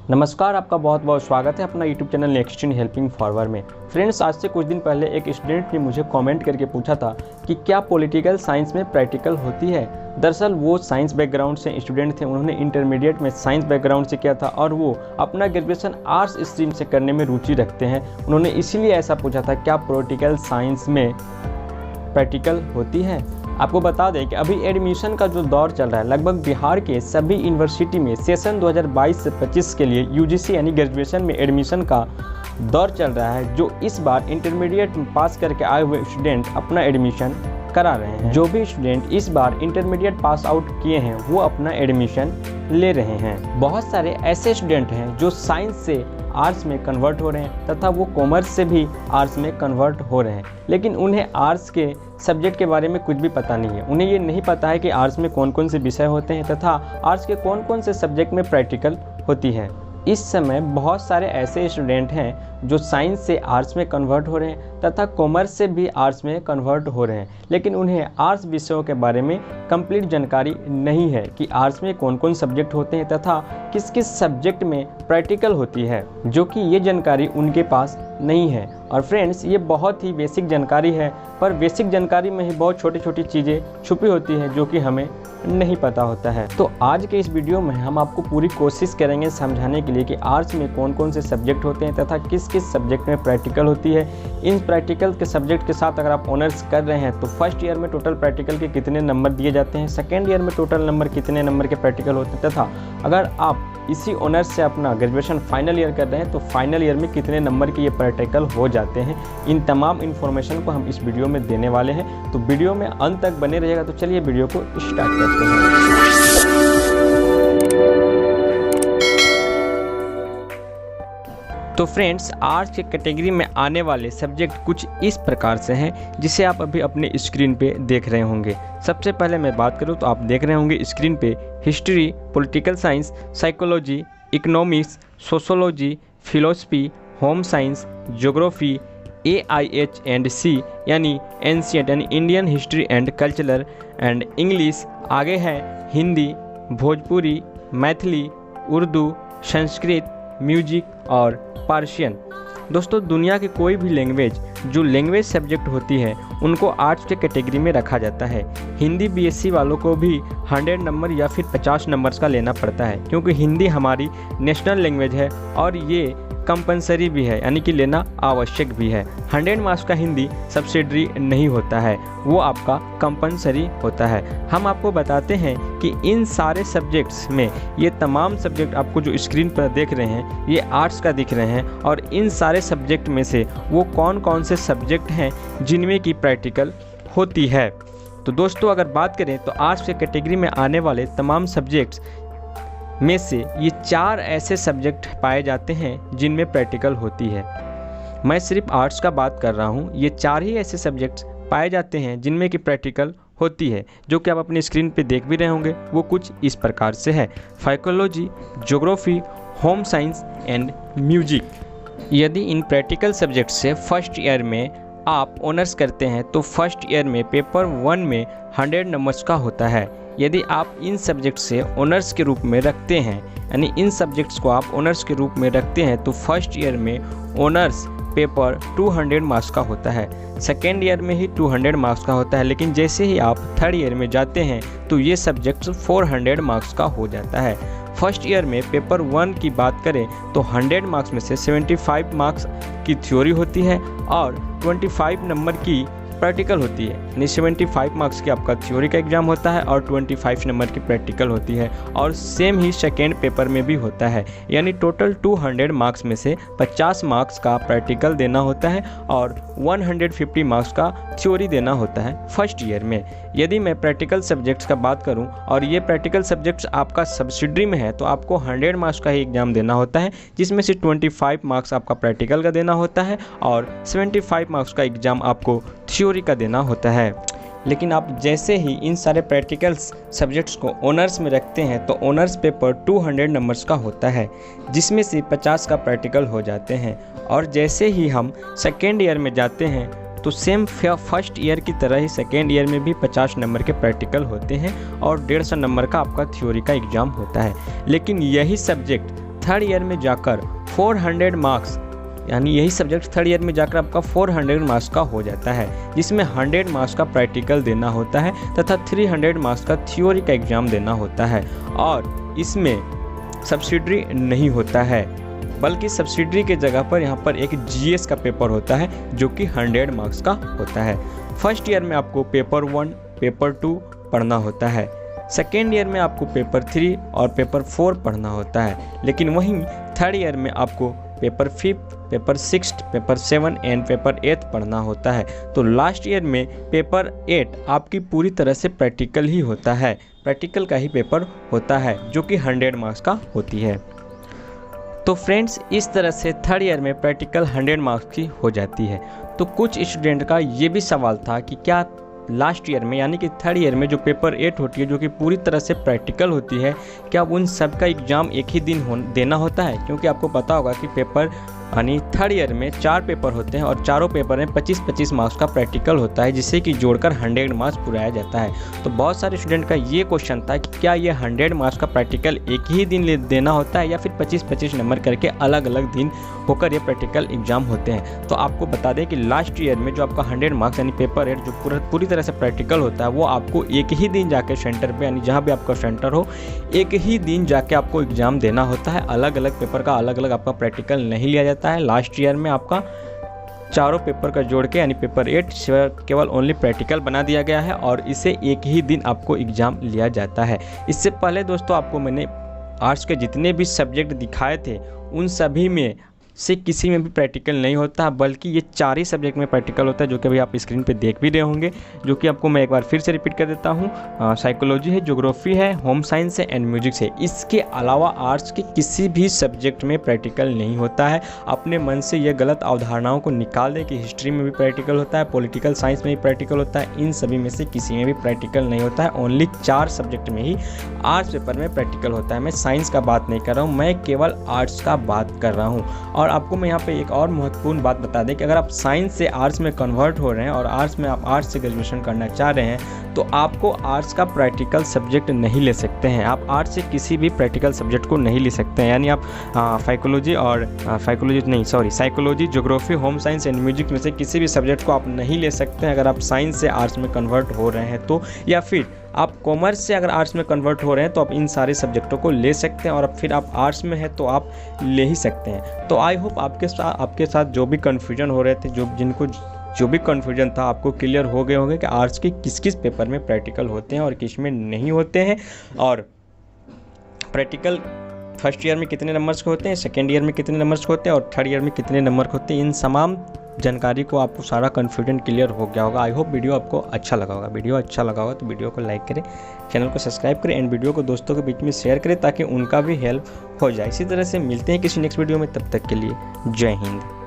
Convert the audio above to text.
नमस्कार, आपका बहुत बहुत स्वागत है अपना YouTube channel next in helping forward में। फ्रेंड्स, आज से कुछ दिन पहले एक स्टूडेंट ने मुझे कमेंट करके पूछा था कि क्या पॉलिटिकल साइंस में प्रैक्टिकल होती है। दरअसल वो साइंस बैकग्राउंड से स्टूडेंट थे, उन्होंने इंटरमीडिएट में साइंस बैकग्राउंड से किया था और वो अपना ग्रेजुएशन आर्ट्स स्ट्रीम से करने में रुचि रखते हैं। उन्होंने इसीलिए ऐसा पूछा था क्या पॉलिटिकल साइंस में प्रैक्टिकल होती है। आपको बता दें कि अभी एडमिशन का जो दौर चल रहा है, लगभग बिहार के सभी यूनिवर्सिटी में सेशन 2022 से 25 के लिए यूजीसी यानी ग्रेजुएशन में एडमिशन का दौर चल रहा है। जो इस बार इंटरमीडिएट में पास करके आए हुए स्टूडेंट अपना एडमिशन करा रहे हैं। जो भी स्टूडेंट इस बार इंटरमीडिएट पास आउट किए हैं वो अपना एडमिशन ले रहे हैं। बहुत सारे ऐसे स्टूडेंट हैं जो साइंस से आर्ट्स में कन्वर्ट हो रहे हैं तथा वो कॉमर्स से भी आर्ट्स में कन्वर्ट हो रहे हैं, लेकिन उन्हें आर्ट्स के सब्जेक्ट के बारे में कुछ भी पता नहीं है। उन्हें ये नहीं पता है कि आर्ट्स में कौन कौन से विषय होते हैं तथा आर्ट्स के कौन कौन से सब्जेक्ट में प्रैक्टिकल होती है। इस समय बहुत सारे ऐसे स्टूडेंट हैं जो साइंस से आर्ट्स में कन्वर्ट हो रहे हैं तथा कॉमर्स से भी आर्ट्स में कन्वर्ट हो रहे हैं, लेकिन उन्हें आर्ट्स विषयों के बारे में कंप्लीट जानकारी नहीं है कि आर्ट्स में कौन कौन सब्जेक्ट होते हैं तथा किस किस सब्जेक्ट में प्रैक्टिकल होती है, जो कि ये जानकारी उनके पास नहीं है। और फ्रेंड्स, ये बहुत ही बेसिक जानकारी है, पर बेसिक जानकारी में ही बहुत छोटी छोटी चीज़ें छुपी होती हैं जो कि हमें नहीं पता होता है। तो आज के इस वीडियो में हम आपको पूरी कोशिश करेंगे समझाने के लिए कि आर्ट्स में कौन कौन से सब्जेक्ट होते हैं तथा किस किस सब्जेक्ट में प्रैक्टिकल होती है। इन प्रैक्टिकल के सब्जेक्ट के साथ अगर आप ऑनर्स कर रहे हैं तो फर्स्ट ईयर में टोटल प्रैक्टिकल के कितने नंबर दिए जाते हैं, सेकेंड ईयर में टोटल नंबर कितने नंबर के प्रैक्टिकल होते हैं तथा अगर आप इसी ऑनर्स से अपना ग्रेजुएशन फाइनल ईयर कर रहे हैं तो फाइनल ईयर में कितने नंबर के ये प्रैक्टिकल हो जाते हैं। इन तमाम इन्फॉर्मेशन को हम इस वीडियो में देने वाले हैं, तो वीडियो में अंत तक बने रहिएगा। तो चलिए वीडियो को स्टार्ट करते हैं। तो फ्रेंड्स, आर्ट्स के कैटेगरी में आने वाले सब्जेक्ट कुछ इस प्रकार से हैं जिसे आप अभी अपने स्क्रीन पे देख रहे होंगे। सबसे पहले मैं बात करूं तो आप देख रहे होंगे स्क्रीन पे history, political science, psychology, economics, sociology, philosophy, home science, geography, AIH&C यानी एंशिएंट यानी Indian history and cultural and English. आगे है हिंदी, भोजपुरी, मैथिली, उर्दू, संस्कृत, म्यूजिक और पर्शियन। दोस्तों, दुनिया की कोई भी लैंग्वेज जो लैंग्वेज सब्जेक्ट होती है उनको आर्ट्स के कैटेगरी में रखा जाता है। हिंदी BSc वालों को भी 100 नंबर या फिर 50 नंबर्स का लेना पड़ता है, क्योंकि हिंदी हमारी नेशनल लैंग्वेज है और ये कंपलसरी भी है, यानी कि लेना आवश्यक भी है। 100 मार्क्स का हिंदी सब्सिडरी नहीं होता है, वो आपका कंपलसरी होता है। हम आपको बताते हैं कि इन सारे सब्जेक्ट्स में ये तमाम सब्जेक्ट आपको जो स्क्रीन पर देख रहे हैं ये आर्ट्स का दिख रहे हैं, और इन सारे सब्जेक्ट में से वो कौन कौन से सब्जेक्ट हैं जिनमें की प्रैक्टिकल होती है। तो दोस्तों, अगर बात करें तो आर्ट्स के कैटेगरी में आने वाले तमाम सब्जेक्ट्स में से ये 4 ऐसे सब्जेक्ट पाए जाते हैं जिनमें प्रैक्टिकल होती है। मैं सिर्फ आर्ट्स का बात कर रहा हूँ। ये 4 ही ऐसे सब्जेक्ट्स पाए जाते हैं जिनमें कि प्रैक्टिकल होती है, जो कि आप अपनी स्क्रीन पे देख भी रहे होंगे। वो कुछ इस प्रकार से है: psychology, geography, home science and music. यदि इन प्रैक्टिकल सब्जेक्ट से फर्स्ट ईयर में आप ऑनर्स करते हैं तो फर्स्ट ईयर में पेपर 1 में 100 नंबर्स का होता है। यदि आप इन सब्जेक्ट से ऑनर्स के रूप में रखते हैं, यानी इन सब्जेक्ट्स को आप ऑनर्स के रूप में रखते हैं, तो फर्स्ट ईयर में ऑनर्स पेपर 200 मार्क्स का होता है, सेकेंड ईयर में ही 200 मार्क्स का होता है, लेकिन जैसे ही आप थर्ड ईयर में जाते हैं तो ये सब्जेक्ट्स 400 मार्क्स का हो जाता है। फर्स्ट ईयर में पेपर 1 की बात करें तो 100 मार्क्स में से 75 मार्क्स की थ्योरी होती है और 25 नंबर की प्रैक्टिकल होती है। यानी 75 मार्क्स की आपका थ्योरी का एग्जाम होता है और 25 नंबर की प्रैक्टिकल होती है, और सेम ही सेकेंड पेपर में भी होता है। यानी टोटल 200 मार्क्स में से 50 मार्क्स का प्रैक्टिकल देना होता है और 150 मार्क्स का थ्योरी देना होता है फर्स्ट ईयर में। यदि मैं प्रैक्टिकल सब्जेक्ट्स का बात करूं और ये प्रैक्टिकल सब्जेक्ट्स आपका सब्सिडरी में है तो आपको 100 मार्क्स का ही एग्जाम देना होता है, जिसमें से 25 मार्क्स आपका प्रैक्टिकल का देना होता है और 75 मार्क्स का एग्जाम आपको थ्योरी का देना होता है। लेकिन आप जैसे ही इन सारे प्रैक्टिकल सब्जेक्ट्स को ऑनर्स में रखते हैं तो ऑनर्स पेपर 200 नंबर्स का होता है, जिसमें से 50 का प्रैक्टिकल हो जाते हैं। और जैसे ही हम सेकेंड ईयर में जाते हैं तो सेम फर्स्ट ईयर की तरह ही सेकेंड ईयर में भी 50 नंबर के प्रैक्टिकल होते हैं और 150 नंबर का आपका थ्योरी का एग्ज़ाम होता है। लेकिन यही सब्जेक्ट थर्ड ईयर में जाकर 400 मार्क्स, यानी यही सब्जेक्ट थर्ड ईयर में जाकर आपका 400 मार्क्स का हो जाता है, जिसमें 100 मार्क्स का प्रैक्टिकल देना होता है तथा 300 मार्क्स का थ्योरी का एग्ज़ाम देना होता है। और इसमें सब्सिडरी नहीं होता है, बल्कि सब्सिडरी के जगह पर यहाँ पर एक जीएस का पेपर होता है जो कि 100 मार्क्स का होता है। फर्स्ट ईयर में आपको पेपर 1, पेपर 2 पढ़ना होता है। सेकेंड ईयर में आपको पेपर 3 और पेपर 4 पढ़ना होता है। लेकिन वहीं थर्ड ईयर में आपको paper 5, paper 6, paper 7 and paper 8 पढ़ना होता है। तो लास्ट ईयर में पेपर 8 आपकी पूरी तरह से प्रैक्टिकल ही होता है, प्रैक्टिकल का ही पेपर होता है जो कि 100 मार्क्स का होती है। तो फ्रेंड्स, इस तरह से थर्ड ईयर में प्रैक्टिकल 100 मार्क्स की हो जाती है। तो कुछ स्टूडेंट का ये भी सवाल था कि क्या लास्ट ईयर में यानी कि थर्ड ईयर में जो पेपर 8 होती है जो कि पूरी तरह से प्रैक्टिकल होती है, क्या उन सब का एग्ज़ाम एक ही दिन देना होता है? क्योंकि आपको पता होगा कि पेपर यानी थर्ड ईयर में 4 पेपर होते हैं और चारों पेपर में 25-25 मार्क्स का प्रैक्टिकल होता है, जिससे कि जोड़कर 100 मार्क्स पुराया जाता है। तो बहुत सारे स्टूडेंट का ये क्वेश्चन था कि क्या ये 100 मार्क्स का प्रैक्टिकल एक ही दिन देना होता है या फिर 25-25 नंबर करके अलग अलग दिन होकर ये प्रैक्टिकल एग्जाम होते हैं। तो आपको बता दें कि लास्ट ईयर में जो आपका 100 मार्क्स यानी पेपर 8 जो पूरी तरह से प्रैक्टिकल होता है, वो आपको एक ही दिन जाके सेंटर पे यानी जहाँ भी आपका सेंटर हो, एक ही दिन जाके आपको एग्ज़ाम देना होता है। अलग अलग पेपर का अलग अलग आपका प्रैक्टिकल नहीं लिया जाता है। लास्ट ईयर में आपका चारों पेपर का जोड़ के यानी पेपर 8 केवल ओनली प्रैक्टिकल बना दिया गया है और इसे एक ही दिन आपको एग्ज़ाम लिया जाता है। इससे पहले दोस्तों आपको मैंने आर्ट्स के जितने भी सब्जेक्ट दिखाए थे उन सभी में से किसी में भी प्रैक्टिकल नहीं होता, बल्कि ये 4 ही सब्जेक्ट में प्रैक्टिकल होता है, जो कि अभी आप स्क्रीन पे देख भी रहे होंगे, जो कि आपको मैं एक बार फिर से रिपीट कर देता हूँ। साइकोलॉजी है, ज्योग्राफी है, होम साइंस है एंड म्यूजिक्स है। इसके अलावा आर्ट्स के किसी भी सब्जेक्ट में प्रैक्टिकल नहीं होता है। अपने मन से ये गलत अवधारणाओं को निकाल दें कि हिस्ट्री में भी प्रैक्टिकल होता है, पॉलिटिकल साइंस में भी प्रैक्टिकल होता है। इन सभी में से किसी में भी प्रैक्टिकल नहीं होता है। ओनली 4 सब्जेक्ट में ही आर्ट्स पेपर में प्रैक्टिकल होता है। मैं साइंस का बात नहीं कर रहा हूँ, मैं केवल आर्ट्स का बात कर रहा हूँ। और आपको मैं यहाँ पे एक और महत्वपूर्ण बात बता दें कि अगर आप साइंस से आर्ट्स में कन्वर्ट हो रहे हैं और आर्ट्स में आप आर्ट्स से ग्रेजुएशन करना चाह रहे हैं, तो आपको आर्ट्स का प्रैक्टिकल सब्जेक्ट नहीं ले सकते हैं। आप आर्ट्स से किसी भी प्रैक्टिकल सब्जेक्ट को नहीं ले सकते हैं। यानी आप psychology, geography, home science and music में से किसी भी सब्जेक्ट को आप नहीं ले सकते हैं अगर आप साइंस से आर्ट्स में कन्वर्ट हो रहे हैं तो, या फिर आप कॉमर्स से अगर आर्ट्स में कन्वर्ट हो रहे हैं तो आप इन सारे सब्जेक्टों को ले सकते हैं, और अब फिर आप आर्ट्स में हैं तो आप ले ही सकते हैं। तो आई होप आपके साथ जो भी कन्फ्यूजन हो रहे थे, जो भी कन्फ्यूजन था, आपको क्लियर हो गए होंगे कि आर्ट्स के किस किस पेपर में प्रैक्टिकल होते हैं और किस में नहीं होते हैं, और प्रैक्टिकल फर्स्ट ईयर में कितने नंबर्स के होते हैं, सेकेंड ईयर में कितने नंबर्स के होते हैं और थर्ड ईयर में कितने नंबर के होते हैं। इन तमाम जानकारी को आपको सारा कन्फ्यूजन क्लियर हो गया होगा। आई होप वीडियो आपको अच्छा लगा होगा। वीडियो अच्छा लगा होगा तो वीडियो को लाइक करें, चैनल को सब्सक्राइब करें एंड वीडियो को दोस्तों के बीच में शेयर करें ताकि उनका भी हेल्प हो जाए। इसी तरह से मिलते हैं किसी नेक्स्ट वीडियो में, तब तक के लिए जय हिंद।